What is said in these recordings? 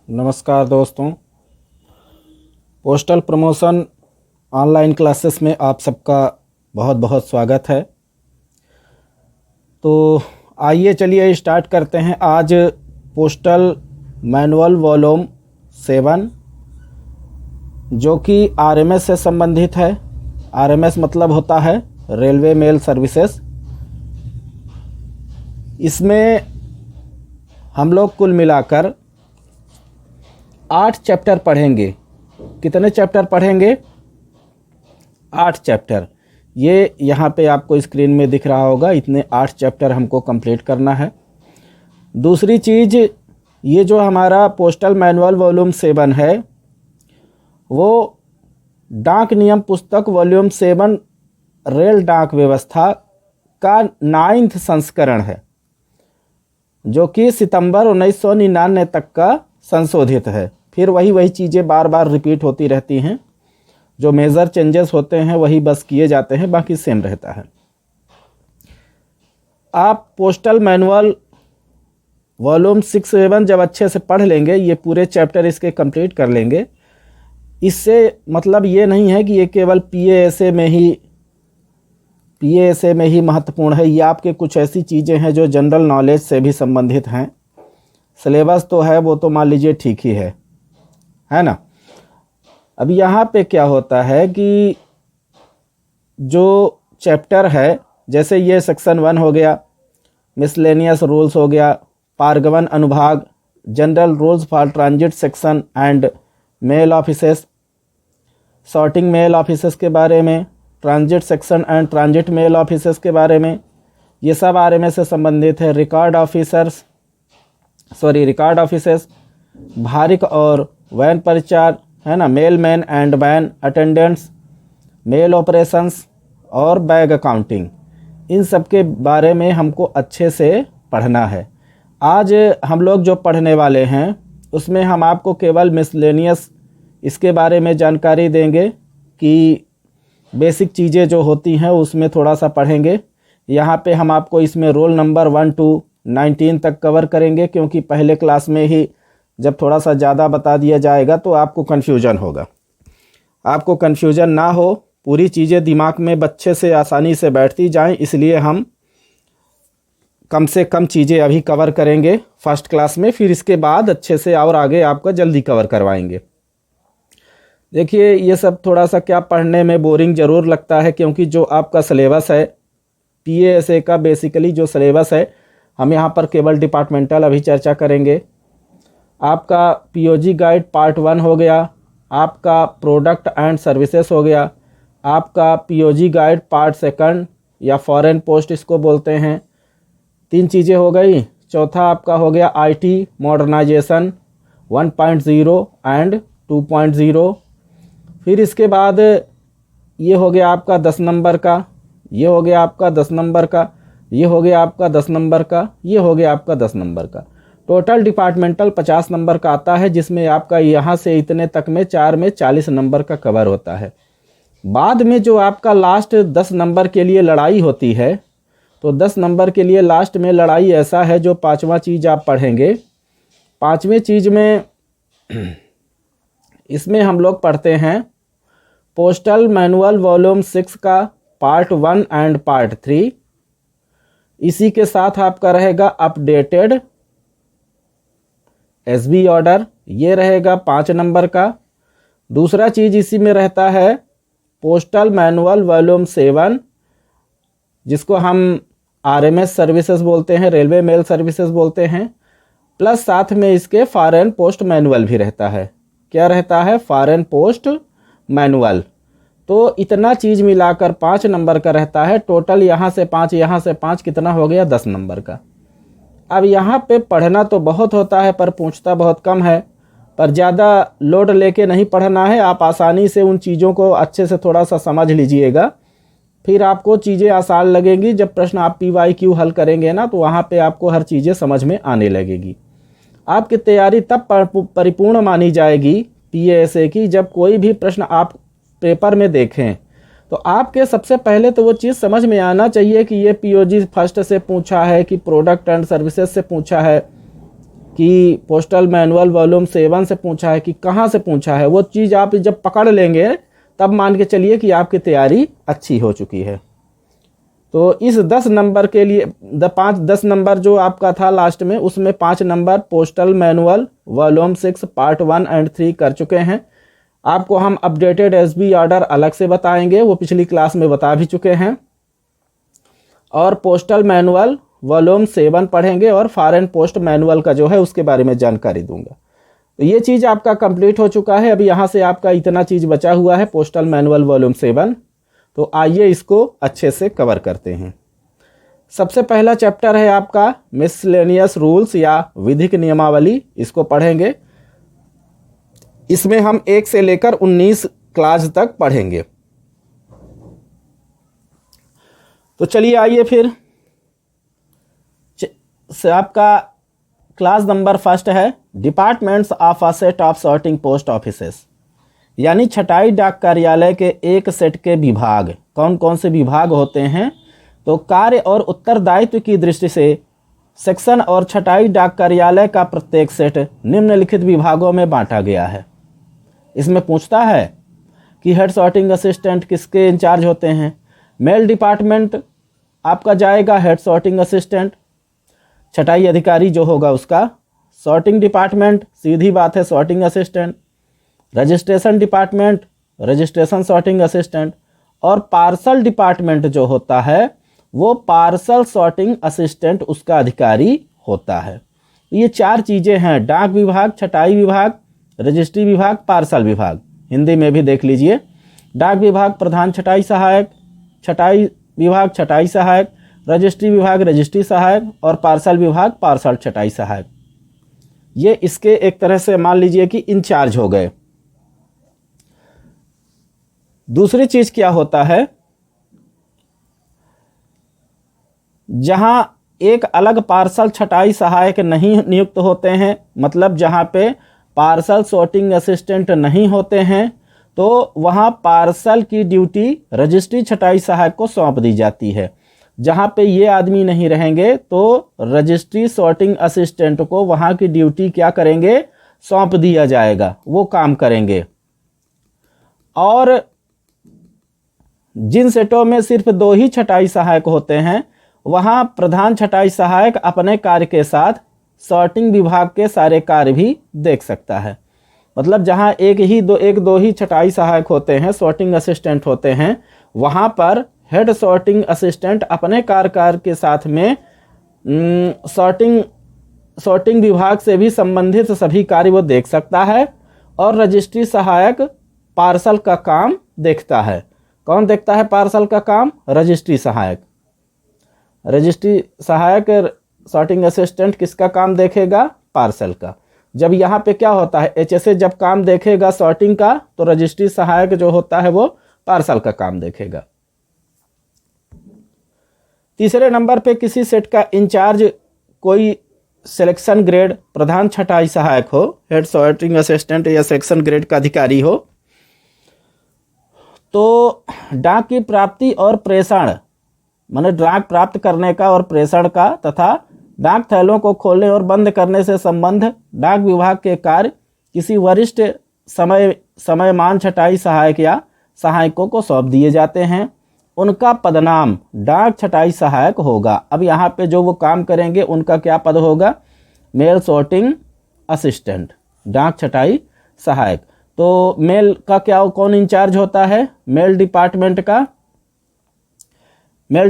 नमस्कार दोस्तों। Postal promotion online classes में आप सबका बहुत बहुत स्वागत है। तो आइए चलिए स्टार्ट करते हैं। आज पोस्टल मैनुअल वॉल्यूम 7 जो कि आरएमएस से संबंधित है। आरएमएस मतलब होता है रेलवे मेल सर्विसेज। इसमें हम लोग कुल मिलाकर 8 चैप्टर पढ़ेंगे। कितने चैप्टर पढ़ेंगे? 8 चैप्टर। ये यहाँ पे आपको स्क्रीन में दिख रहा होगा। इतने 8 चैप्टर हमको कंप्लीट करना है। दूसरी चीज़, ये जो हमारा पोस्टल मैनुअल वॉल्यूम 7 है वो डाक नियम पुस्तक वॉल्यूम 7 रेल डाक व्यवस्था का 9th संस्करण है, जो कि सितंबर 1999 तक का संशोधित है। फिर वही चीज़ें बार बार रिपीट होती रहती हैं। जो मेजर चेंजेस होते हैं वही बस किए जाते हैं, बाकी सेम रहता है। आप पोस्टल मैनुअल वॉल्यूम 6-7 जब अच्छे से पढ़ लेंगे, ये पूरे चैप्टर इसके कंप्लीट कर लेंगे। इससे मतलब ये नहीं है कि ये केवल पीएएसए में ही महत्वपूर्ण है। ये आपके कुछ ऐसी चीज़ें हैं जो जनरल नॉलेज से भी संबंधित हैं। सिलेबस तो है, वो तो मान लीजिए ठीक ही है ना। अब यहाँ पे क्या होता है कि जो चैप्टर है, जैसे ये सेक्शन 1 हो गया, मिसलेनियस रूल्स हो गया, पारगमन अनुभाग, general rules for transit section and mail offices, sorting mail offices के बारे में, transit section and transit mail offices के बारे में, ये सब आरएमएस से संबंधित है। रिकॉर्ड ऑफिसेस, भारिक और वैन परिचार, है ना, mail man and van attendants, mail operations और बैग अकाउंटिंग, इन सब के बारे में हमको अच्छे से पढ़ना है। आज हम लोग जो पढ़ने वाले हैं उसमें हम आपको केवल मिसलेनियस इसके बारे में जानकारी देंगे कि बेसिक चीज़ें जो होती हैं उसमें थोड़ा सा पढ़ेंगे। यहाँ पे हम आपको इसमें रोल नंबर 1 to 19 तक कवर करेंगे, क्योंकि पहले क्लास में ही जब थोड़ा सा ज़्यादा बता दिया जाएगा तो आपको कन्फ्यूजन होगा। आपको कन्फ्यूजन ना हो, पूरी चीज़ें दिमाग में बच्चे से आसानी से बैठती जाएं, इसलिए हम कम से कम चीज़ें अभी कवर करेंगे फर्स्ट क्लास में। फिर इसके बाद अच्छे से और आगे आपका जल्दी कवर करवाएंगे। देखिए, ये सब थोड़ा सा क्या पढ़ने में बोरिंग ज़रूर लगता है, क्योंकि जो आपका सिलेबस है पीएएसए का, बेसिकली जो सिलेबस है, हम यहाँ पर केवल डिपार्टमेंटल अभी चर्चा करेंगे। आपका पीओजी गाइड पार्ट 1 हो गया, आपका प्रोडक्ट एंड सर्विसेज हो गया, आपका पीओजी गाइड पार्ट 2 या फॉरेन पोस्ट इसको बोलते हैं, 3 चीज़ें हो गई। चौथा आपका हो गया आईटी मॉडर्नाइजेशन 1.0 एंड 2.0। फिर इसके बाद ये हो गया आपका 10 नंबर का, ये हो गया आपका 10 नंबर का, ये हो गया आपका 10 नंबर का, ये हो गया आपका 10 नंबर का। टोटल डिपार्टमेंटल 50 नंबर का आता है, जिसमें आपका यहाँ से इतने तक में 4 में 40 नंबर का कवर होता है। बाद में जो आपका लास्ट 10 नंबर के लिए लड़ाई होती है, तो 10 नंबर के लिए लास्ट में लड़ाई ऐसा है, जो 5वां चीज़ आप पढ़ेंगे। 5वें चीज़ में इसमें हम लोग पढ़ते हैं पोस्टल मैनुअल वॉल्यूम 6 का पार्ट 1 एंड पार्ट 3। इसी के साथ आपका रहेगा अपडेटेड एसबी ऑर्डर, ये रहेगा 5 नंबर का। दूसरा चीज़ इसी में रहता है पोस्टल मैनुअल वॉल्यूम 7, जिसको हम आरएमएस सर्विसेज बोलते हैं, रेलवे मेल सर्विसेज बोलते हैं, प्लस साथ में इसके फॉरेन पोस्ट मैनुअल भी रहता है। क्या रहता है? Foreign post manual. तो इतना चीज़ मिलाकर 5 नंबर का रहता है। टोटल यहाँ से 5, यहाँ से 5, कितना हो गया? 10 नंबर का। अब यहाँ पे पढ़ना तो बहुत होता है पर पूछता बहुत कम है। पर ज़्यादा लोड लेके नहीं पढ़ना है, आप आसानी से उन चीज़ों को अच्छे से थोड़ा सा समझ लीजिएगा, फिर आपको चीज़ें आसान लगेंगी। जब प्रश्न आप PYQ हल करेंगे ना, तो वहाँ पे आपको हर चीज़ें समझ में आने लगेगी। आपकी तैयारी तब परिपूर्ण मानी जाएगी पीएएसए की, जब कोई भी प्रश्न आप पेपर में देखें तो आपके सबसे पहले तो वो चीज़ समझ में आना चाहिए कि ये पीओजी फर्स्ट से पूछा है कि प्रोडक्ट एंड सर्विसेज से पूछा है कि पोस्टल मैनुअल वॉल्यूम 7 से पूछा है कि कहाँ से पूछा है, वो चीज़ आप जब पकड़ लेंगे तब मान के चलिए कि आपकी तैयारी अच्छी हो चुकी है। तो इस 10 नंबर के लिए 10 नंबर जो आपका था लास्ट में, उसमें 5 number postal manual volume 6 part 1 and 3 कर चुके हैं। आपको हम अपडेटेड एसबी ऑर्डर अलग से बताएंगे, वो पिछली क्लास में बता भी चुके हैं। और पोस्टल मैनुअल वॉल्यूम 7 पढ़ेंगे और फॉरेन पोस्ट मैनुअल का जो है उसके बारे में जानकारी दूंगा। तो ये चीज़ आपका कंप्लीट हो चुका है। अभी यहाँ से आपका इतना चीज़ बचा हुआ है पोस्टल मैनुअल वॉल्यूम 7। तो आइए इसको अच्छे से कवर करते हैं। सबसे पहला चैप्टर है आपका मिसलेनियस रूल्स या विधिक नियमावली, इसको पढ़ेंगे। इसमें हम 1 से लेकर 19 क्लास तक पढ़ेंगे। तो चलिए आइए फिर से आपका क्लास नंबर फर्स्ट है departments of a set of sorting post offices, यानी छटाई डाक कार्यालय के एक सेट के विभाग। कौन कौन से विभाग होते हैं? तो कार्य और उत्तरदायित्व की दृष्टि से सेक्शन और छटाई डाक कार्यालय का प्रत्येक सेट निम्नलिखित विभागों में बांटा गया है। इसमें पूछता है कि हेड सॉर्टिंग असिस्टेंट किसके इंचार्ज होते हैं। मेल डिपार्टमेंट आपका जाएगा हेड सॉर्टिंग असिस्टेंट, छटाई अधिकारी जो होगा उसका। सॉर्टिंग डिपार्टमेंट सीधी बात है sorting assistant. Registration department registration sorting assistant. और पार्सल डिपार्टमेंट जो होता है वो पार्सल सॉर्टिंग असिस्टेंट उसका अधिकारी होता है। ये 4 चीज़ें हैं, डाक विभाग, छटाई विभाग, रजिस्ट्री विभाग, पार्सल विभाग। हिंदी में भी देख लीजिए। डाक विभाग प्रधान छटाई सहायक, छटाई विभाग छटाई सहायक, रजिस्ट्री विभाग रजिस्ट्री सहायक और पार्सल विभाग पार्सल छटाई सहायक। ये इसके एक तरह से मान लीजिए कि इंचार्ज हो गए। दूसरी चीज क्या होता है, जहां एक अलग पार्सल छटाई सहायक नहीं नियुक्त होते हैं, मतलब जहां पे पार्सल सॉर्टिंग असिस्टेंट नहीं होते हैं, तो वहां पार्सल की ड्यूटी रजिस्ट्री छटाई सहायक को सौंप दी जाती है। जहां पे ये आदमी नहीं रहेंगे तो रजिस्ट्री सॉर्टिंग असिस्टेंट को वहां की ड्यूटी क्या करेंगे, सौंप दिया जाएगा, वो काम करेंगे। और जिन सेटों में सिर्फ 2 ही छटाई सहायक होते हैं, वहां प्रधान छटाई सहायक अपने कार्य के साथ सॉर्टिंग विभाग के सारे कार्य भी देख सकता है। मतलब जहां एक दो ही छटाई सहायक होते हैं, सॉर्टिंग असिस्टेंट होते हैं, वहां पर हेड सॉर्टिंग असिस्टेंट अपने कार्य के साथ में सॉर्टिंग विभाग से भी संबंधित सभी कार्य वो देख सकता है। और रजिस्ट्री सहायक पार्सल का काम देखता है। कौन देखता है पार्सल का काम? रजिस्ट्री सहायक। रजिस्ट्री सहायक सॉर्टिंग असिस्टेंट किसका काम देखेगा? पार्सल का। जब यहाँ पे क्या होता है, एचएसए जब काम देखेगा सॉर्टिंग का, तो रजिस्ट्री सहायक जो होता है वो पार्सल का काम देखेगा। तीसरे नंबर पे किसी सेट का इंचार्ज कोई सिलेक्शन ग्रेड प्रधान छटाई सहायक हो, हेड सॉर्टिंग असिस्टेंट या सेक्शन ग्रेड का अधिकारी हो, तो डाक की प्राप्ति और प्रेषण, माने डाक प्राप्त करने का और प्रेषण का तथा डाक थैलों को खोलने और बंद करने से संबंध डाक विभाग के कार्य किसी वरिष्ठ समयमान छटाई सहायक या सहायकों को सौंप दिए जाते हैं। उनका पदनाम डाक छटाई सहायक होगा। अब यहाँ पे जो वो काम करेंगे उनका क्या पद होगा? मेल सॉर्टिंग असिस्टेंट, डाक छटाई सहायक। तो मेल का क्या कौन इंचार्ज होता है? मेल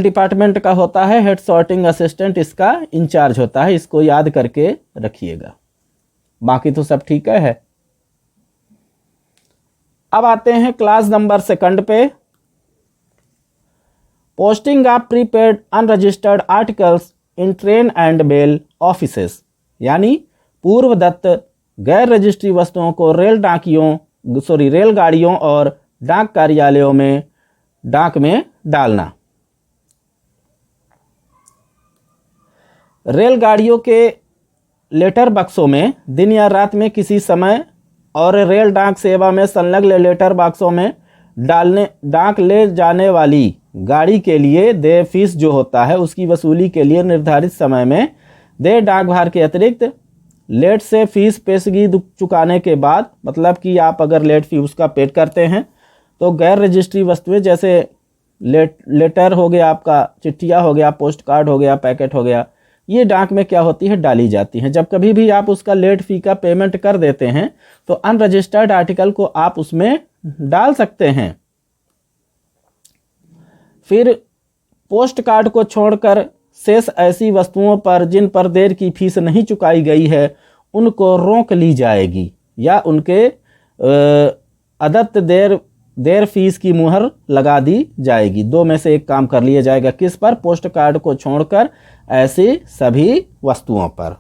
डिपार्टमेंट का होता है हेड सॉर्टिंग असिस्टेंट, इसका इंचार्ज होता है। इसको याद करके रखिएगा, बाकी तो सब ठीक है। अब आते हैं क्लास नंबर 2 पे। Posting of prepaid unregistered articles in train and mail offices, यानी पूर्व दत्त गैर रजिस्ट्री वस्तुओं को रेलगाड़ियों और डाक कार्यालयों में डाक में डालना। रेलगाड़ियों के लेटर बक्सों में दिन या रात में किसी समय और रेल डाक सेवा में संलग्न लेटर बक्सों में डाक ले जाने वाली गाड़ी के लिए देय फीस जो होता है उसकी वसूली के लिए निर्धारित समय में देय डाक भार के अतिरिक्त लेट से फीस पेशगी चुकाने के बाद, मतलब कि आप अगर लेट फी उसका पेड करते हैं तो गैर रजिस्ट्री वस्तुएं जैसे लेटर हो गया, आपका चिट्ठिया हो गया, पोस्ट कार्ड हो गया, पैकेट हो गया, ये डाक में क्या होती है, डाली जाती हैं। जब कभी भी आप उसका लेट फी का पेमेंट कर देते हैं तो अनरजिस्टर्ड आर्टिकल को आप उसमें डाल सकते हैं। फिर पोस्ट कार्ड को छोड़कर शेष ऐसी वस्तुओं पर जिन पर देर की फीस नहीं चुकाई गई है उनको रोक ली जाएगी या उनके अदत्त देर फीस की मुहर लगा दी जाएगी। दो में से एक काम कर लिया जाएगा। किस पर? पोस्ट कार्ड को छोड़कर ऐसी सभी वस्तुओं पर।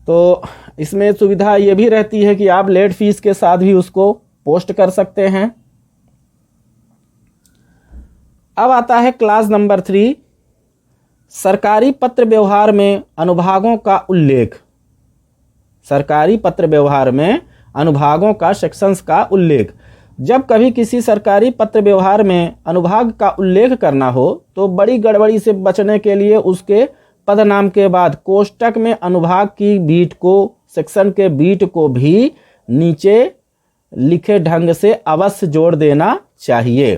तो इसमें सुविधा ये भी रहती है कि आप लेट फीस के साथ भी उसको पोस्ट कर सकते हैं। अब आता है क्लास नंबर 3, सरकारी पत्र व्यवहार में अनुभागों का उल्लेख। सरकारी पत्र व्यवहार में अनुभागों का, सेक्शंस का उल्लेख। जब कभी किसी सरकारी पत्र व्यवहार में अनुभाग का उल्लेख करना हो तो बड़ी गड़बड़ी से बचने के लिए उसके पदनाम के बाद कोष्टक में अनुभाग की बीट को, सेक्शन के बीट को भी नीचे लिखे ढंग से अवश्य जोड़ देना चाहिए,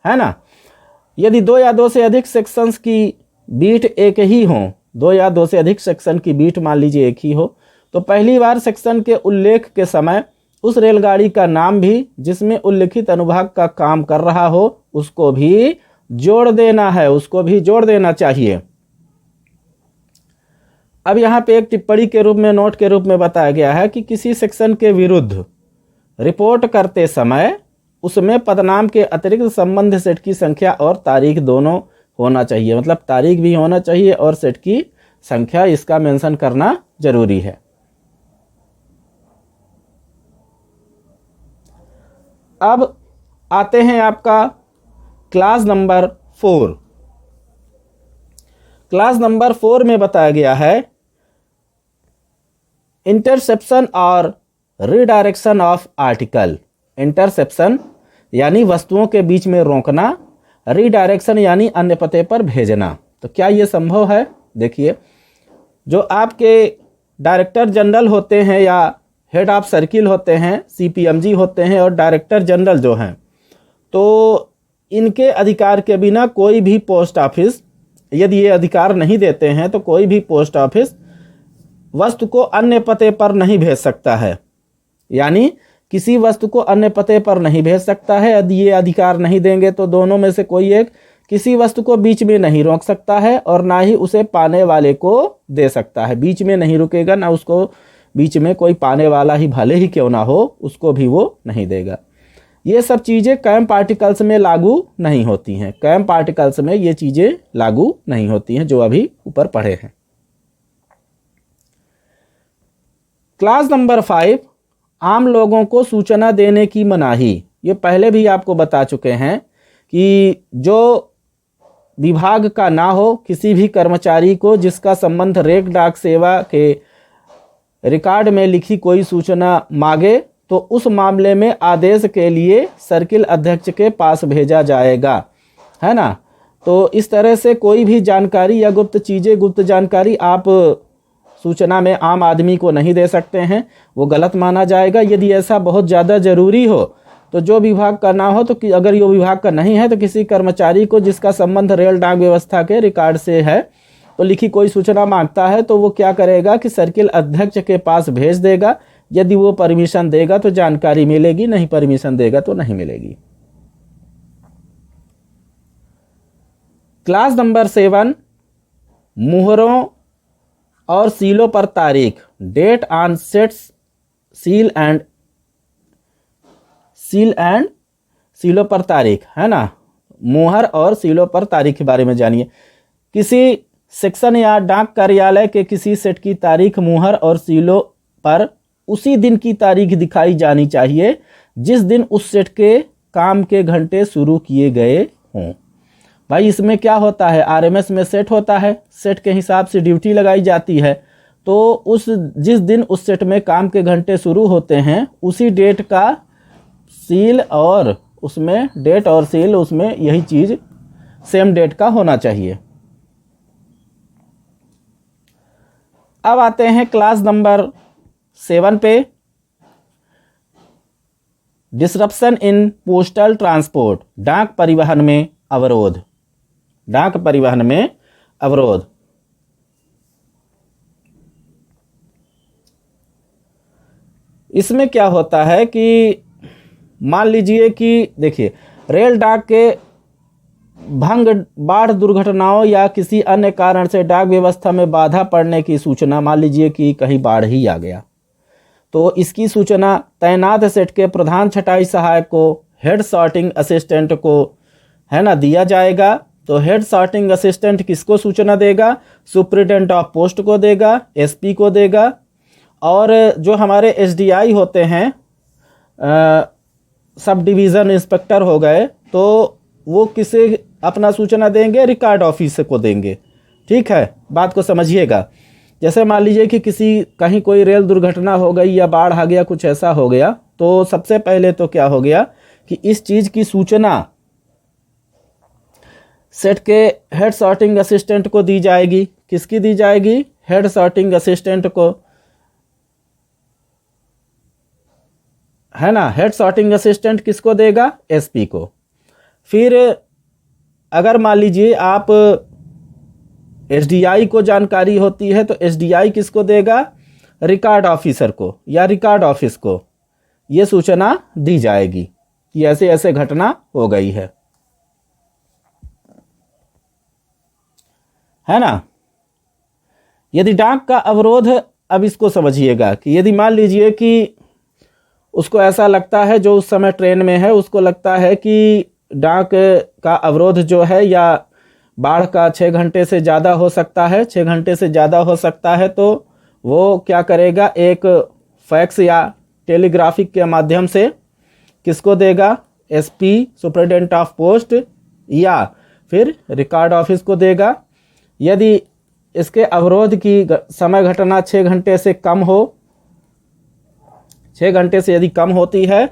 है ना। यदि 2 या 2 से अधिक सेक्शंस की बीट एक ही हो, 2 या 2 से अधिक सेक्शन की बीट मान लीजिए एक ही हो, तो पहली बार सेक्शन के उल्लेख के समय उस रेलगाड़ी का नाम भी जिसमें उल्लिखित अनुभाग का काम कर रहा हो उसको भी जोड़ देना है, उसको भी जोड़ देना चाहिए। अब यहाँ पे एक टिप्पणी के रूप में, नोट के रूप में बताया गया है कि किसी सेक्शन के विरुद्ध रिपोर्ट करते समय उसमें पदनाम के अतिरिक्त संबंध सेट की संख्या और तारीख दोनों होना चाहिए। मतलब तारीख भी होना चाहिए और सेट की संख्या, इसका मेंशन करना जरूरी है। अब आते हैं आपका क्लास नंबर 4। क्लास नंबर 4 में बताया गया है इंटरसेप्शन और रीडायरेक्शन ऑफ आर्टिकल। इंटरसेप्शन यानी वस्तुओं के बीच में रोकना, रीडायरेक्शन यानी अन्य पते पर भेजना। तो क्या ये संभव है? देखिए, जो आपके डायरेक्टर जनरल होते हैं या हेड ऑफ सर्किल होते हैं, सीपीएमजी होते हैं और डायरेक्टर जनरल जो हैं, तो इनके अधिकार के बिना कोई भी पोस्ट ऑफिस, यदि ये अधिकार नहीं देते हैं तो कोई भी पोस्ट ऑफिस वस्तु को अन्य पते पर नहीं भेज सकता है। यानी किसी वस्तु को अन्य पते पर नहीं भेज सकता है। यदि ये अधिकार नहीं देंगे तो दोनों में से कोई एक किसी वस्तु को बीच में नहीं रोक सकता है और ना ही उसे पाने वाले को दे सकता है। बीच में नहीं रुकेगा, ना उसको बीच में कोई पाने वाला ही भले ही क्यों ना हो उसको भी वो नहीं देगा। ये सब चीज़ें कैम्प आर्टिकल्स में लागू नहीं होती हैं। कैम्प आर्टिकल्स में ये चीज़ें लागू नहीं होती हैं जो अभी ऊपर पढ़े हैं। क्लास नंबर 5, आम लोगों को सूचना देने की मनाही। ये पहले भी आपको बता चुके हैं कि जो विभाग का ना हो, किसी भी कर्मचारी को जिसका संबंध रेक डाक सेवा के रिकॉर्ड में लिखी कोई सूचना मांगे तो उस मामले में आदेश के लिए सर्किल अध्यक्ष के पास भेजा जाएगा, है ना। तो इस तरह से कोई भी जानकारी या गुप्त चीज़ें, गुप्त जानकारी आप सूचना में आम आदमी को नहीं दे सकते हैं, वो गलत माना जाएगा। यदि ऐसा बहुत ज़्यादा ज़रूरी हो तो जो विभाग का ना हो, तो अगर ये विभाग का नहीं है तो किसी कर्मचारी को जिसका संबंध रेल डाक व्यवस्था के रिकॉर्ड से है तो लिखी कोई सूचना मांगता है तो वो क्या करेगा कि सर्किल अध्यक्ष के पास भेज देगा। यदि वो परमिशन देगा तो जानकारी मिलेगी, नहीं परमिशन देगा तो नहीं मिलेगी। क्लास नंबर 7, मुहरों और सीलों पर तारीख। Date on sets seal and सीलों पर तारीख, है ना। मुहर और सीलों पर तारीख के बारे में जानिए। किसी सेक्शन या डाक कार्यालय के किसी सेट की तारीख मुहर और सीलों पर उसी दिन की तारीख दिखाई जानी चाहिए जिस दिन उस सेट के काम के घंटे शुरू किए गए हों। भाई इसमें क्या होता है, आरएमएस में सेट होता है, सेट के हिसाब से ड्यूटी लगाई जाती है। तो जिस दिन उस सेट में काम के घंटे शुरू होते हैं उसी डेट का सील और उसमें डेट और सील, उसमें यही चीज़ सेम डेट का होना चाहिए। अब आते हैं क्लास नंबर 7 पे, डिसरप्शन इन पोस्टल ट्रांसपोर्ट, डाक परिवहन में अवरोध। डाक परिवहन में अवरोध। इसमें क्या होता है कि मान लीजिए कि देखिए, रेल डाक के भंग, बाढ़ दुर्घटनाओं या किसी अन्य कारण से डाक व्यवस्था में बाधा पड़ने की सूचना, मान लीजिए कि कहीं बाढ़ ही आ गया, तो इसकी सूचना तैनात सेट के प्रधान छटाई सहायक को, हेड सॉर्टिंग असिस्टेंट को, है ना, दिया जाएगा। तो हेड सॉर्टिंग असिस्टेंट किसको सूचना देगा? सुप्रिटेंडेंट ऑफ पोस्ट को देगा, एसपी को देगा। और जो हमारे एसडीआई होते हैं, सब डिवीज़न इंस्पेक्टर हो गए, तो वो किसे अपना सूचना देंगे? रिकॉर्ड ऑफिस को देंगे। ठीक है, बात को समझिएगा। जैसे मान लीजिए कि कहीं कोई रेल दुर्घटना हो गई या बाढ़ आ गया, कुछ ऐसा हो गया, तो सबसे पहले तो क्या हो गया कि इस चीज़ की सूचना सेट के हेड सॉर्टिंग असिस्टेंट को दी जाएगी। किसकी दी जाएगी? हेड सॉर्टिंग असिस्टेंट को, है ना। हेड सॉर्टिंग असिस्टेंट किसको देगा? एसपी को। फिर अगर मान लीजिए आप एसडीआई को जानकारी होती है, तो एसडीआई किसको देगा? रिकॉर्ड ऑफिसर को या रिकॉर्ड ऑफिस को ये सूचना दी जाएगी कि ऐसे ऐसे घटना हो गई है ना। यदि डाक का अवरोध, अब इसको समझिएगा कि यदि मान लीजिए कि उसको ऐसा लगता है, जो उस समय ट्रेन में है, उसको लगता है कि डाक का अवरोध जो है या बाढ़ का 6 घंटे से ज़्यादा हो सकता है, 6 घंटे से ज़्यादा हो सकता है, तो वो क्या करेगा? एक फैक्स या टेलीग्राफिक के माध्यम से किसको देगा? एसपी, सुपरिटेंडेंट ऑफ पोस्ट, या फिर रिकॉर्ड ऑफिस को देगा। यदि इसके अवरोध की समय घटना 6 घंटे से कम हो, 6 घंटे से यदि कम होती है,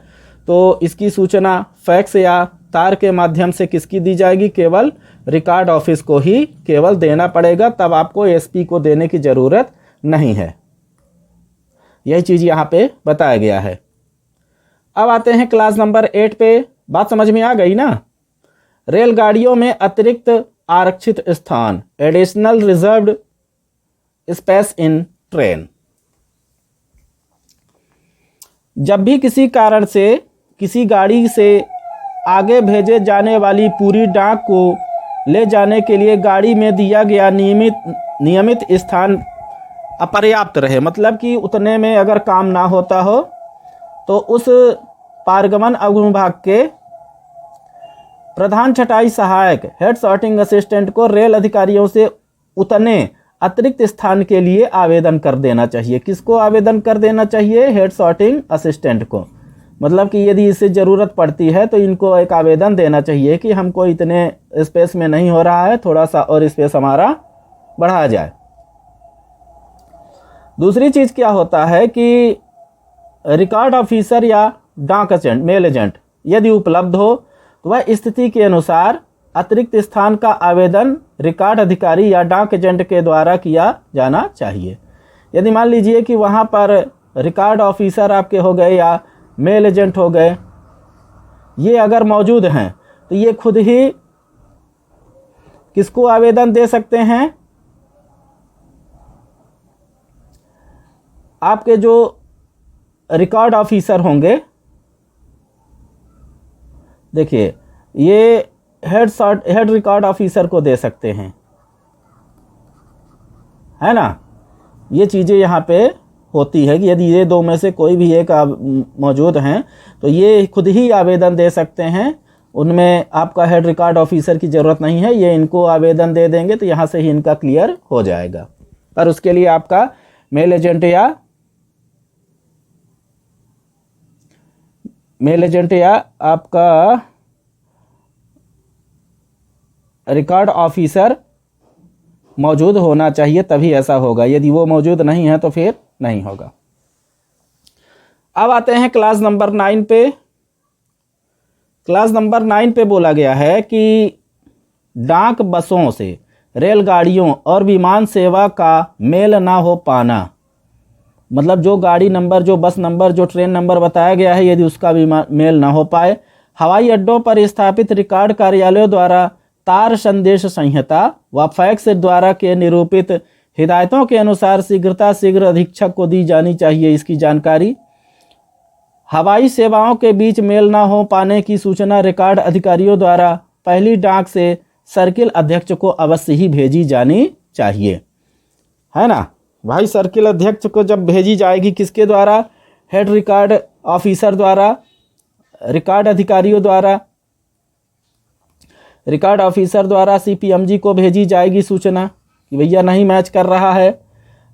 तो इसकी सूचना फैक्स या तार के माध्यम से किसकी दी जाएगी? केवल रिकॉर्ड ऑफिस को ही केवल देना पड़ेगा, तब आपको एसपी को देने की ज़रूरत नहीं है। यही चीज़ यहाँ पे बताया गया है। अब आते हैं क्लास नंबर 8 पे। बात समझ में आ गई ना? रेलगाड़ियों में अतिरिक्त आरक्षित स्थान, additional reserved space in train. जब भी किसी कारण से किसी गाड़ी से आगे भेजे जाने वाली पूरी डाक को ले जाने के लिए गाड़ी में दिया गया नियमित स्थान अपर्याप्त रहे, मतलब कि उतने में अगर काम ना होता हो, तो उस पारगमन अनुभाग के प्रधान छटाई सहायक, हेड सॉर्टिंग असिस्टेंट को रेल अधिकारियों से उतने अतिरिक्त स्थान के लिए आवेदन कर देना चाहिए। किसको आवेदन कर देना चाहिए? हेड सॉर्टिंग असिस्टेंट को। मतलब कि यदि इससे ज़रूरत पड़ती है तो इनको एक आवेदन देना चाहिए कि हमको इतने स्पेस में नहीं हो रहा है, थोड़ा सा और स्पेस हमारा बढ़ाया जाए। दूसरी चीज़ क्या होता है कि रिकॉर्ड ऑफिसर या डाक एजेंट, मेल एजेंट यदि उपलब्ध हो, तो वह स्थिति के अनुसार अतिरिक्त स्थान का आवेदन रिकॉर्ड अधिकारी या डाक एजेंट के द्वारा किया जाना चाहिए। यदि मान लीजिए कि वहाँ पर रिकॉर्ड ऑफिसर आपके हो गए या मेल एजेंट हो गए, ये अगर मौजूद हैं, तो ये खुद ही किसको आवेदन दे सकते हैं? आपके जो रिकॉर्ड ऑफिसर होंगे, देखिए ये हेड रिकॉर्ड ऑफिसर को दे सकते हैं, है ना। ये चीज़ें यहाँ पे होती है कि यदि ये दो में से कोई भी एक मौजूद हैं, तो ये खुद ही आवेदन दे सकते हैं। उनमें आपका हेड रिकॉर्ड ऑफिसर की ज़रूरत नहीं है, ये इनको आवेदन दे देंगे तो यहाँ से ही इनका क्लियर हो जाएगा। पर उसके लिए आपका मेल एजेंट या आपका रिकॉर्ड ऑफिसर मौजूद होना चाहिए, तभी ऐसा होगा। यदि वो मौजूद नहीं है तो फिर नहीं होगा। अब आते हैं क्लास नंबर 9 पे। क्लास नंबर 9 पे बोला गया है कि डाक बसों से रेलगाड़ियों और विमान सेवा का मेल ना हो पाना, मतलब जो गाड़ी नंबर, जो बस नंबर, जो ट्रेन नंबर बताया गया है, यदि उसका भी मेल ना हो पाए। हवाई अड्डों पर स्थापित रिकॉर्ड कार्यालयों द्वारा तार संदेश संहिता व फैक्स द्वारा के निरूपित हिदायतों के अनुसार शीघ्र अधीक्षक को दी जानी चाहिए इसकी जानकारी। हवाई सेवाओं के बीच मेल न हो पाने की सूचना रिकॉर्ड अधिकारियों द्वारा पहली डाक से सर्किल अध्यक्ष को अवश्य ही भेजी जानी चाहिए, है ना भाई। सर्किल अध्यक्ष को जब भेजी जाएगी किसके द्वारा? हेड रिकॉर्ड ऑफिसर द्वारा, रिकॉर्ड अधिकारियों द्वारा, रिकॉर्ड ऑफिसर द्वारा सीपीएमजी को भेजी जाएगी सूचना कि भैया नहीं मैच कर रहा है।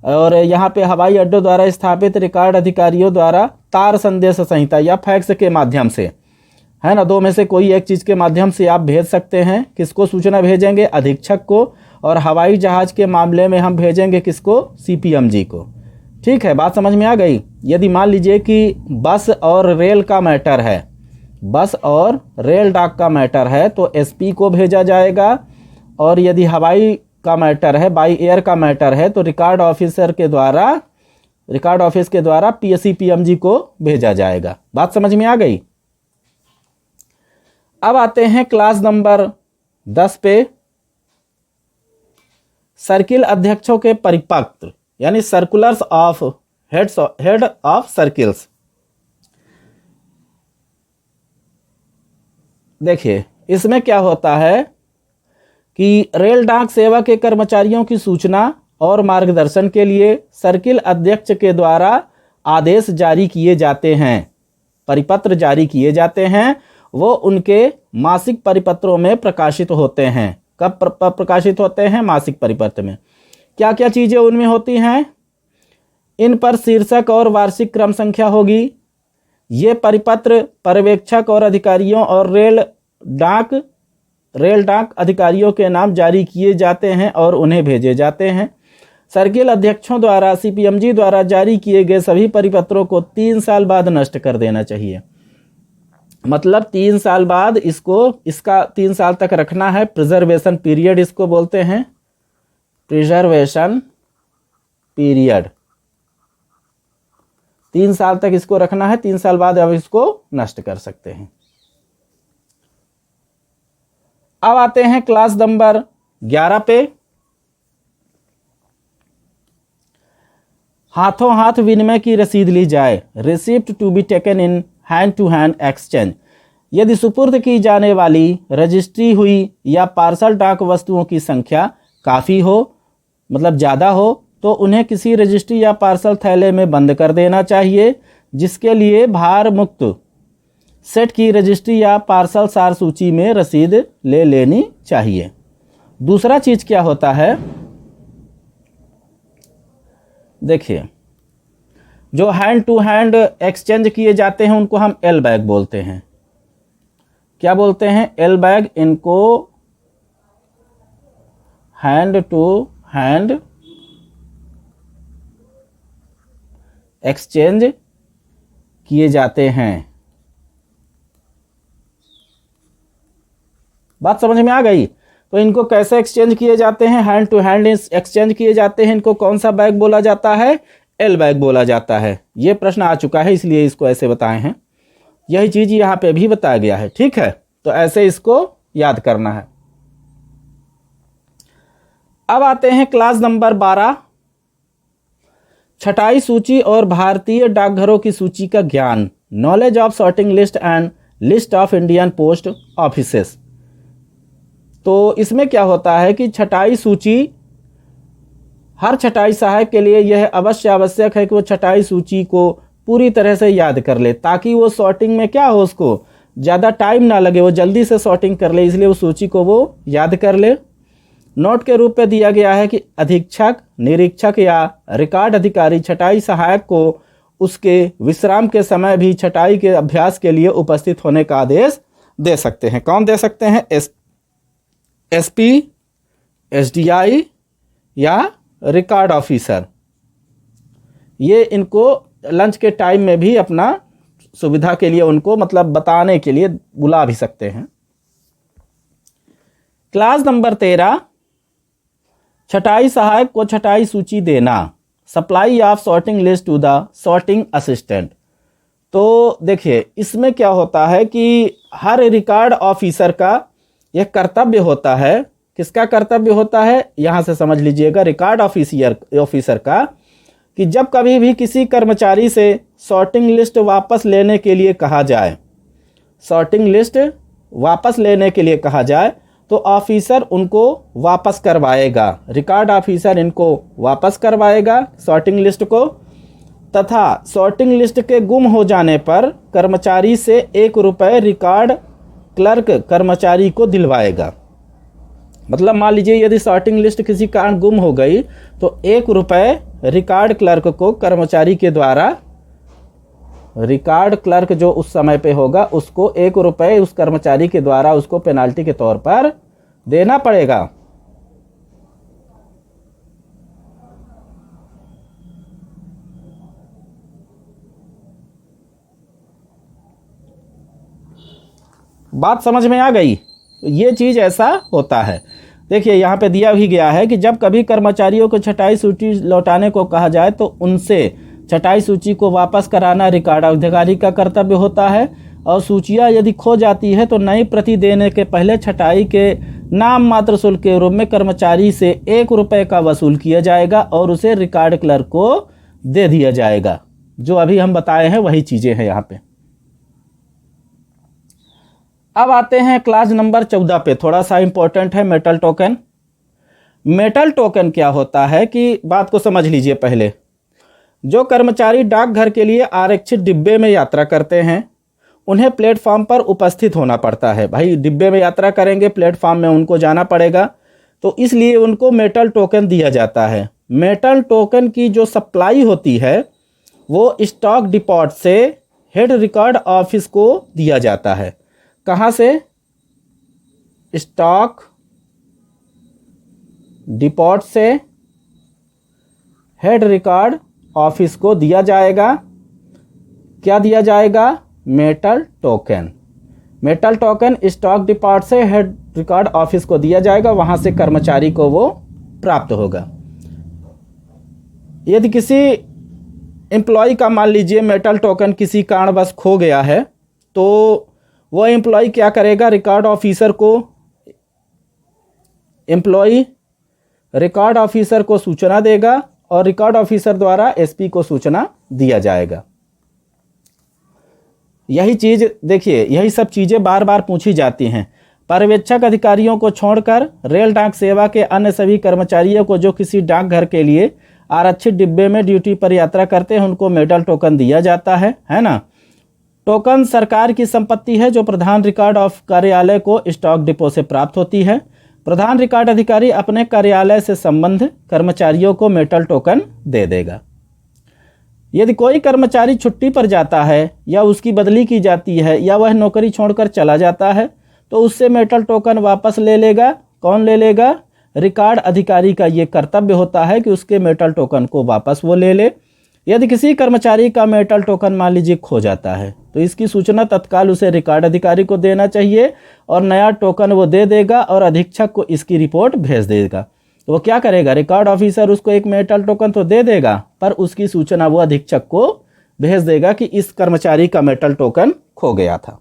और यहाँ पे हवाई अड्डों द्वारा स्थापित रिकॉर्ड अधिकारियों द्वारा तार संदेश संहिता या फैक्स के माध्यम से, है ना, दो में से कोई एक चीज़ के माध्यम से आप भेज सकते हैं। किसको सूचना भेजेंगे? अधीक्षक को। और हवाई जहाज़ के मामले में हम भेजेंगे किसको? सीपीएमजी को। ठीक है, बात समझ में आ गई। यदि मान लीजिए कि बस और रेल का मैटर है, बस और रेल डाक का मैटर है, तो एसपी को भेजा जाएगा। और यदि हवाई का मैटर है, बाई एयर का मैटर है, तो रिकॉर्ड ऑफिसर के द्वारा, रिकॉर्ड ऑफिस के द्वारा पीएससी-पीएमजी को भेजा जाएगा। बात समझ में आ गई। अब आते हैं क्लास नंबर 10 पे, सर्किल अध्यक्षों के परिपत्र यानी circulars of head of circles. देखिए इसमें क्या होता है कि रेल डाक सेवा के कर्मचारियों की सूचना और मार्गदर्शन के लिए सर्किल अध्यक्ष के द्वारा आदेश जारी किए जाते हैं, परिपत्र जारी किए जाते हैं। वो उनके मासिक परिपत्रों में प्रकाशित होते हैं। कब प्रकाशित होते हैं? मासिक परिपत्र में। क्या क्या चीज़ें उनमें होती हैं? इन पर शीर्षक और वार्षिक क्रम संख्या होगी। ये परिपत्र पर्यवेक्षक और अधिकारियों और रेल डाक अधिकारियों के नाम जारी किए जाते हैं और उन्हें भेजे जाते हैं। सर्किल अध्यक्षों द्वारा सीपीएमजी द्वारा जारी किए गए सभी परिपत्रों को 3 साल बाद नष्ट कर देना चाहिए। मतलब 3 साल बाद इसका 3 साल तक रखना है। प्रिजर्वेशन पीरियड इसको बोलते हैं, प्रिजर्वेशन पीरियड। 3 साल तक इसको रखना है, 3 साल बाद अब इसको नष्ट कर सकते हैं। अब आते हैं क्लास नंबर 11 पे, हाथों हाथ विनिमय की रसीद ली जाए। Receipt to be taken in hand to hand exchange. यदि सुपुर्द की जाने वाली रजिस्ट्री हुई या पार्सल डाक वस्तुओं की संख्या काफ़ी हो, मतलब ज़्यादा हो, तो उन्हें किसी रजिस्ट्री या पार्सल थैले में बंद कर देना चाहिए, जिसके लिए भार मुक्त सेट की रजिस्ट्री या पार्सल सार सूची में रसीद ले लेनी चाहिए। दूसरा चीज़ क्या होता है? देखिए, जो हैंड टू हैंड एक्सचेंज किए जाते हैं उनको हम एल बैग बोलते हैं। क्या बोलते हैं? L bag. इनको हैंड टू हैंड एक्सचेंज किए जाते हैं। बात समझ में आ गई? तो इनको कैसे एक्सचेंज किए जाते हैं? हैंड टू हैंड एक्सचेंज किए जाते हैं। इनको कौन सा बैग बोला जाता है? एल बैग बोला जाता है। ये प्रश्न आ चुका है, इसलिए इसको ऐसे बताए हैं। यही चीज़ यहाँ पे भी बताया गया है। ठीक है, तो ऐसे इसको याद करना है। अब आते हैं क्लास नंबर 12, छटाई सूची और भारतीय डाकघरों की सूची का ज्ञान। Knowledge of sorting list and list of Indian post offices. तो इसमें क्या होता है कि छटाई सूची, हर छटाई सहायक के लिए यह अवश्य आवश्यक है कि वो छटाई सूची को पूरी तरह से याद कर ले, ताकि वो सॉर्टिंग में क्या हो, उसको ज़्यादा टाइम ना लगे, वो जल्दी से सॉर्टिंग कर ले। इसलिए वो सूची को वो याद कर ले। नोट के रूप में दिया गया है कि अधीक्षक, निरीक्षक या रिकॉर्ड अधिकारी छटाई सहायक को उसके विश्राम के समय भी छटाई के अभ्यास के लिए उपस्थित होने का आदेश दे सकते हैं। कौन दे सकते हैं? एसपी, एसडीआई या रिकॉर्ड ऑफिसर। ये इनको लंच के टाइम में भी अपना सुविधा के लिए, उनको मतलब बताने के लिए बुला भी सकते हैं। क्लास नंबर 13, छटाई सहायक को छटाई सूची देना, supply of sorting list to the sorting assistant. तो देखिए इसमें क्या होता है कि हर रिकॉर्ड ऑफिसर का यह कर्तव्य होता है। किसका कर्तव्य होता है, यहाँ से समझ लीजिएगा, रिकॉर्ड ऑफिसर का, कि जब कभी भी किसी कर्मचारी से सॉर्टिंग लिस्ट वापस लेने के लिए कहा जाए, सॉर्टिंग लिस्ट वापस लेने के लिए कहा जाए, तो ऑफिसर उनको वापस करवाएगा, रिकॉर्ड ऑफिसर इनको वापस करवाएगा सॉर्टिंग लिस्ट को, तथा सॉर्टिंग लिस्ट के गुम हो जाने पर कर्मचारी से ₹1 रिकॉर्ड क्लर्क कर्मचारी को दिलवाएगा। मतलब मान लीजिए यदि सॉर्टिंग लिस्ट किसी कारण गुम हो गई तो ₹1 रिकॉर्ड क्लर्क को कर्मचारी के द्वारा, रिकॉर्ड क्लर्क जो उस समय पे होगा उसको ₹1 उस कर्मचारी के द्वारा उसको पेनाल्टी के तौर पर देना पड़ेगा। बात समझ में आ गई? तो ये चीज़ ऐसा होता है। देखिए यहाँ पे दिया भी गया है कि जब कभी कर्मचारियों को छटाई सूची लौटाने को कहा जाए तो उनसे छटाई सूची को वापस कराना रिकॉर्ड अधिकारी का कर्तव्य होता है, और सूचियाँ यदि खो जाती है तो नई प्रति देने के पहले छटाई के नाम मात्र शुल्क के रूप में कर्मचारी से ₹1 का वसूल किया जाएगा और उसे रिकॉर्ड क्लर्क को दे दिया जाएगा। जो अभी हम बताए हैं वही चीज़ें हैं यहाँ पे। अब आते हैं क्लास नंबर 14 पे, थोड़ा सा इंपॉर्टेंट है मेटल टोकन। मेटल टोकन क्या होता है कि बात को समझ लीजिए पहले। जो कर्मचारी डाकघर के लिए आरक्षित डिब्बे में यात्रा करते हैं उन्हें प्लेटफॉर्म पर उपस्थित होना पड़ता है। भाई डिब्बे में यात्रा करेंगे, प्लेटफॉर्म में उनको जाना पड़ेगा, तो इसलिए उनको मेटल टोकन दिया जाता है। मेटल टोकन की जो सप्लाई होती है वो स्टॉक डिपॉट से हेड रिकॉर्ड ऑफिस को दिया जाता है। कहाँ से? स्टॉक डिपॉट से हेड रिकॉर्ड ऑफिस को दिया जाएगा। क्या दिया जाएगा? Metal token. Metal token stock depot से हेड रिकॉर्ड ऑफिस को दिया जाएगा, वहां से कर्मचारी को वो प्राप्त होगा। यदि किसी एम्प्लॉय का मान लीजिए मेटल टोकन किसी कारणवश खो गया है तो वो एम्प्लॉय क्या करेगा? रिकॉर्ड ऑफिसर को, एम्प्लॉय रिकॉर्ड ऑफिसर को सूचना देगा और रिकॉर्ड ऑफिसर द्वारा एसपी को सूचना दिया जाएगा। यही चीज़ देखिए, यही सब चीज़ें बार बार पूछी जाती हैं। पर्यवेक्षक अधिकारियों को छोड़कर रेल डाक सेवा के अन्य सभी कर्मचारियों को जो किसी डाकघर के लिए आरक्षित डिब्बे में ड्यूटी पर यात्रा करते हैं उनको मेटल टोकन दिया जाता है ना। टोकन सरकार की संपत्ति है जो प्रधान रिकॉर्ड ऑफ कार्यालय को स्टॉक डिपो से प्राप्त होती है। प्रधान रिकॉर्ड अधिकारी अपने कार्यालय से संबंध कर्मचारियों को मेटल टोकन दे देगा। यदि कोई कर्मचारी छुट्टी पर जाता है या उसकी बदली की जाती है या वह नौकरी छोड़कर चला जाता है तो उससे मेटल टोकन वापस ले लेगा। कौन ले लेगा? रिकॉर्ड अधिकारी का ये कर्तव्य होता है कि उसके मेटल टोकन को वापस वो ले ले। यदि किसी कर्मचारी का मेटल टोकन मान लीजिए खो जाता है तो इसकी सूचना तत्काल उसे रिकॉर्ड अधिकारी को देना चाहिए और नया टोकन वो दे देगा और अधीक्षक को इसकी रिपोर्ट भेज देगा। तो वो क्या करेगा? रिकॉर्ड ऑफिसर उसको एक मेटल टोकन तो दे देगा पर उसकी सूचना वो अधीक्षक को भेज देगा कि इस कर्मचारी का मेटल टोकन खो गया था।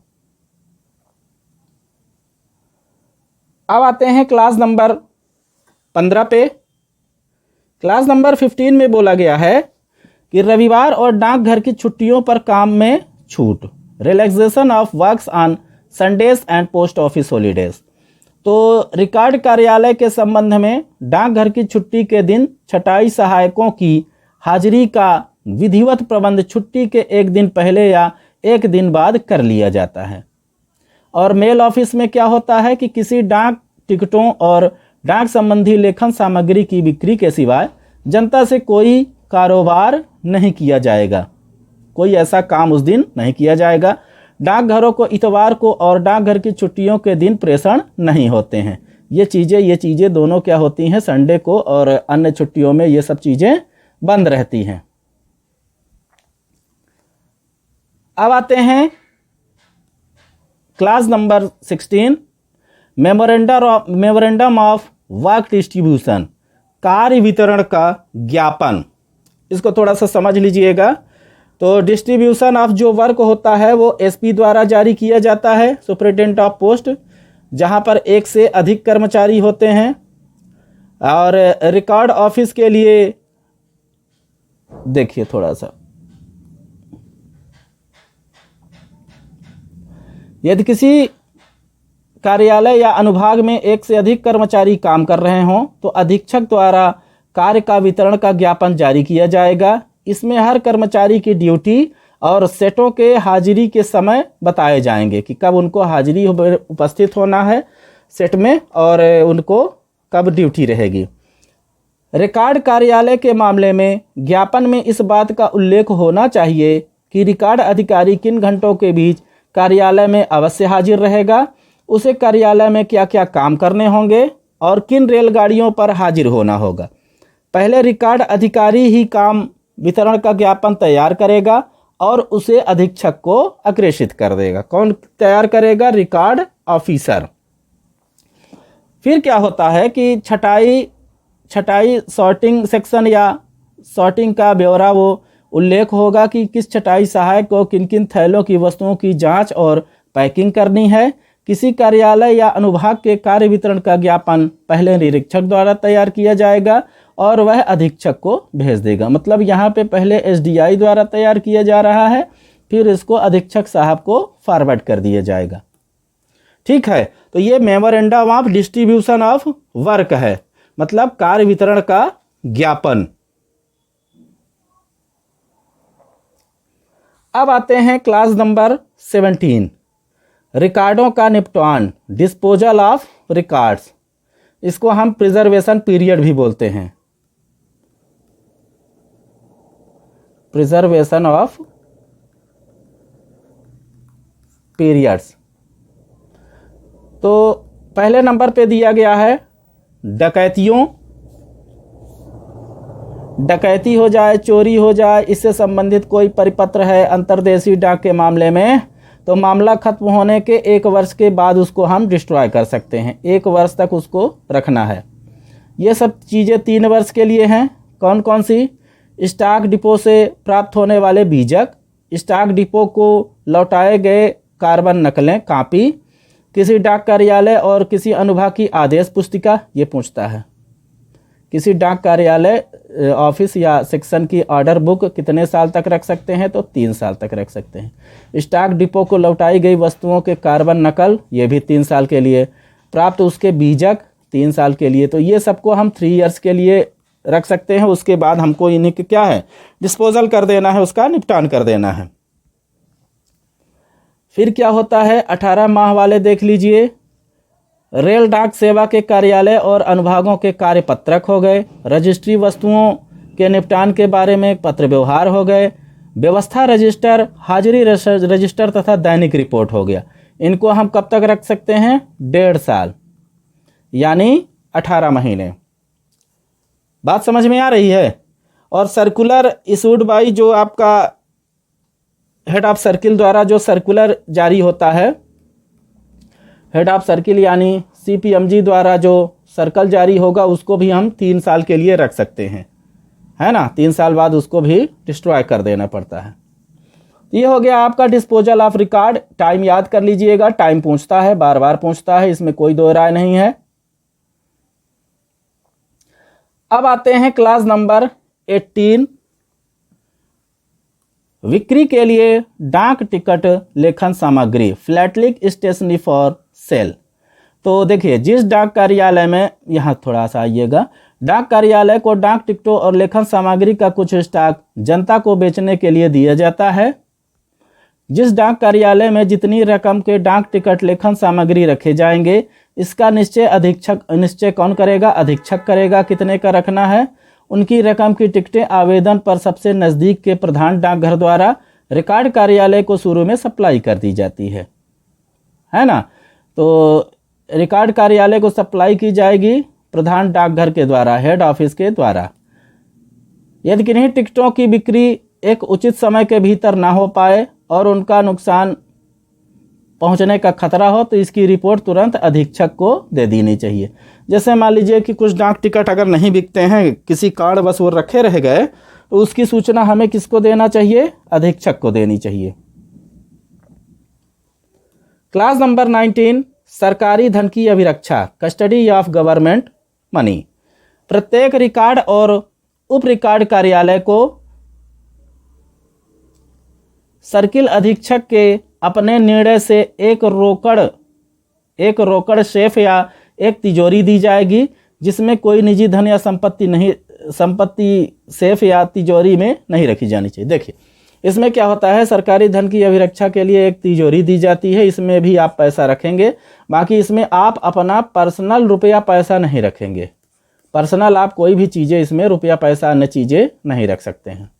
अब आते हैं क्लास नंबर 15 पे। क्लास नंबर 15 में बोला गया है कि रविवार और डाकघर की छुट्टियों पर काम में छूट, relaxation of works on Sundays and post office holidays. तो रिकॉर्ड कार्यालय के संबंध में डाकघर की छुट्टी के दिन छटाई सहायकों की हाजिरी का विधिवत प्रबंध छुट्टी के एक दिन पहले या एक दिन बाद कर लिया जाता है। और मेल ऑफिस में क्या होता है कि किसी डाक टिकटों और डाक संबंधी लेखन सामग्री की बिक्री के सिवाय जनता से कोई कारोबार नहीं किया जाएगा। कोई ऐसा काम उस दिन नहीं किया जाएगा। डाकघरों को इतवार को और डाकघर की छुट्टियों के दिन प्रेषण नहीं होते हैं। ये चीज़ें दोनों क्या होती हैं? संडे को और अन्य छुट्टियों में ये सब चीज़ें बंद रहती हैं। अब आते हैं class number 16, memorandum of work distribution, कार्य वितरण का ज्ञापन, इसको थोड़ा सा समझ लीजिएगा। तो डिस्ट्रीब्यूशन ऑफ जो वर्क होता है वो एसपी द्वारा जारी किया जाता है, सुपरिटेंडेंट ऑफ पोस्ट, जहां पर एक से अधिक कर्मचारी होते हैं। और रिकॉर्ड ऑफिस के लिए देखिए थोड़ा सा, यदि किसी कार्यालय या अनुभाग में एक से अधिक कर्मचारी काम कर रहे हों तो अधीक्षक द्वारा कार्य का वितरण का ज्ञापन जारी किया जाएगा। इसमें हर कर्मचारी की ड्यूटी और सेटों के हाजिरी के समय बताए जाएंगे कि कब उनको हाजिरी उपस्थित होना है सेट में और उनको कब ड्यूटी रहेगी। रिकॉर्ड कार्यालय के मामले में ज्ञापन में इस बात का उल्लेख होना चाहिए कि रिकॉर्ड अधिकारी किन घंटों के बीच कार्यालय में अवश्य हाजिर रहेगा, उसे कार्यालय में क्या क्या काम करने होंगे और किन रेलगाड़ियों पर हाजिर होना होगा। पहले रिकॉर्ड अधिकारी ही काम वितरण का ज्ञापन तैयार करेगा और उसे अधीक्षक को अग्रेषित कर देगा। कौन तैयार करेगा? Record officer. फिर क्या होता है कि छटाई सॉर्टिंग सेक्शन या सॉर्टिंग का ब्यौरा वो उल्लेख होगा कि किस छटाई सहायक को किन किन थैलों की वस्तुओं की जांच और पैकिंग करनी है। किसी कार्यालय या अनुभाग के कार्य वितरण का ज्ञापन पहले निरीक्षक द्वारा तैयार किया जाएगा और वह अधीक्षक को भेज देगा। मतलब यहाँ पे पहले एसडीआई द्वारा तैयार किया जा रहा है, फिर इसको अधीक्षक साहब को फॉरवर्ड कर दिया जाएगा। ठीक है, तो ये memorandum of distribution of work है, मतलब कार्य वितरण का ज्ञापन। अब आते हैं क्लास नंबर 17, रिकॉर्डों का निपटान, डिस्पोजल ऑफ रिकॉर्ड्स। इसको हम प्रिजर्वेशन पीरियड भी बोलते हैं, प्रिजर्वेशन ऑफ पीरियड्स। तो पहले नंबर पे दिया गया है डकैती हो जाए, चोरी हो जाए, इससे संबंधित कोई परिपत्र है अंतर्देशीय डाक के मामले में, तो मामला खत्म होने के 1 वर्ष के बाद उसको हम डिस्ट्रॉय कर सकते हैं। 1 वर्ष तक उसको रखना है। ये सब चीज़ें 3 वर्ष के लिए हैं। कौन कौन सी? स्टॉक डिपो से प्राप्त होने वाले बीजक, स्टॉक डिपो को लौटाए गए कार्बन नकलें, कापी, किसी डाक कार्यालय और किसी अनुभाग की आदेश पुस्तिका, ये पूछता है। किसी डाक कार्यालय ऑफिस या सेक्शन की ऑर्डर बुक कितने साल तक रख सकते हैं? तो 3 साल तक रख सकते हैं। स्टॉक डिपो को लौटाई गई वस्तुओं के कार्बन नकल, ये भी 3 साल के लिए। प्राप्त उसके बीजक 3 साल के लिए। तो ये सबको हम 3 इयर्स के लिए रख सकते हैं। उसके बाद हमको इन्हीं के क्या है, डिस्पोजल कर देना है, उसका निपटान कर देना है। फिर क्या होता है, 18 माह वाले देख लीजिए। रेल डाक सेवा के कार्यालय और अनुभागों के कार्यपत्रक हो गए। रजिस्ट्री वस्तुओं के निपटान के बारे में पत्र व्यवहार हो गए। व्यवस्था रजिस्टर, हाजिरी रजिस्टर तथा दैनिक रिपोर्ट हो गया। इनको हम कब तक रख सकते हैं? 1.5 साल, यानी 18 महीने। बात समझ में आ रही है? और सर्कुलर इशूड बाई, जो आपका हेड ऑफ सर्किल द्वारा जो सर्कुलर जारी होता है, हेड ऑफ सर्किल यानी सीपीएमजी द्वारा जो सर्कल जारी होगा, उसको भी हम 3 साल के लिए रख सकते हैं, है ना। 3 साल बाद उसको भी डिस्ट्रॉय कर देना पड़ता है। ये हो गया आपका डिस्पोजल ऑफ रिकॉर्ड। टाइम याद कर लीजिएगा, टाइम पूछता है, बार बार पूछता है, इसमें कोई दो राय नहीं है। अब आते हैं क्लास नंबर 18, बिक्री के लिए डाक टिकट लेखन सामग्री, फ्लैटलिक स्टेशनरी फॉर सेल। तो देखिए, जिस डाक कार्यालय में, यहाँ थोड़ा सा आइएगा, डाक कार्यालय को डाक टिकटों और लेखन सामग्री का कुछ स्टॉक जनता को बेचने के लिए दिया जाता है। जिस डाक कार्यालय में जितनी रकम के डाक टिकट लेखन सामग्री रखे जाएंगे, इसका निश्चय कौन करेगा? अधीक्षक करेगा कितने का रखना है। उनकी रकम की टिकटें आवेदन पर सबसे नज़दीक के प्रधान डाकघर द्वारा रिकॉर्ड कार्यालय को शुरू में सप्लाई कर दी जाती है ना। तो रिकॉर्ड कार्यालय को सप्लाई की जाएगी प्रधान डाकघर के द्वारा, हेड ऑफिस के द्वारा। यदि किन्हीं टिकटों की बिक्री एक उचित समय के भीतर ना हो पाए और उनका नुकसान पहुंचने का खतरा हो तो इसकी रिपोर्ट तुरंत अधीक्षक को दे देनी चाहिए। जैसे मान लीजिए कि कुछ डाक टिकट अगर नहीं बिकते हैं, किसी कारण बस वो रखे रह गए, तो उसकी सूचना हमें किसको देना चाहिए? अधीक्षक को देनी चाहिए। क्लास नंबर 19, सरकारी धन की अभिरक्षा, कस्टडी ऑफ गवर्नमेंट मनी। प्रत्येक रिकॉर्ड और उप रिकॉर्ड कार्यालय को सर्किल अधीक्षक के अपने निर्णय से एक रोकड़ शेफ या एक तिजोरी दी जाएगी, जिसमें कोई निजी धन या संपत्ति सेफ या तिजोरी में नहीं रखी जानी चाहिए। देखिए इसमें क्या होता है, सरकारी धन की अभिरक्षा के लिए एक तिजोरी दी जाती है, इसमें भी आप पैसा रखेंगे। बाकी इसमें आप अपना पर्सनल रुपया पैसा नहीं रखेंगे। पर्सनल आप कोई भी चीज़ें इसमें रुपया पैसा अन्य चीज़ें नहीं रख सकते हैं।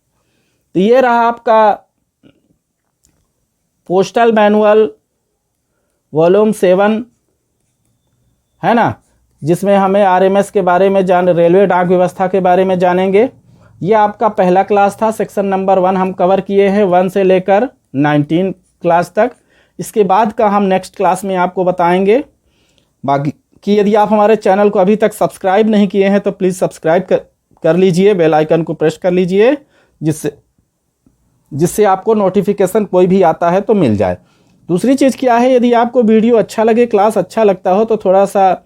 तो ये रहा आपका पोस्टल मैनुअल वॉल्यूम 7, है ना, जिसमें हमें आरएमएस के बारे में रेलवे डाक व्यवस्था के बारे में जानेंगे। ये आपका पहला क्लास था। सेक्शन नंबर 1 हम कवर किए हैं 1 से लेकर 19 क्लास तक। इसके बाद का हम नेक्स्ट क्लास में आपको बताएंगे। बाकी कि यदि आप हमारे चैनल को अभी तक सब्सक्राइब नहीं किए हैं तो प्लीज़ सब्सक्राइब कर लीजिए, बेल आइकन को प्रेस कर लीजिए, जिससे आपको नोटिफिकेशन कोई भी आता है तो मिल जाए। दूसरी चीज़ क्या है, यदि आपको वीडियो अच्छा लगे, क्लास अच्छा लगता हो, तो थोड़ा सा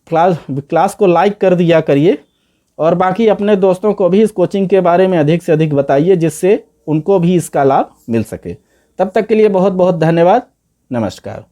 क्लास को लाइक कर दिया करिए, और बाकी अपने दोस्तों को भी इस कोचिंग के बारे में अधिक से अधिक बताइए, जिससे उनको भी इसका लाभ मिल सके। तब तक के लिए बहुत बहुत धन्यवाद। नमस्कार।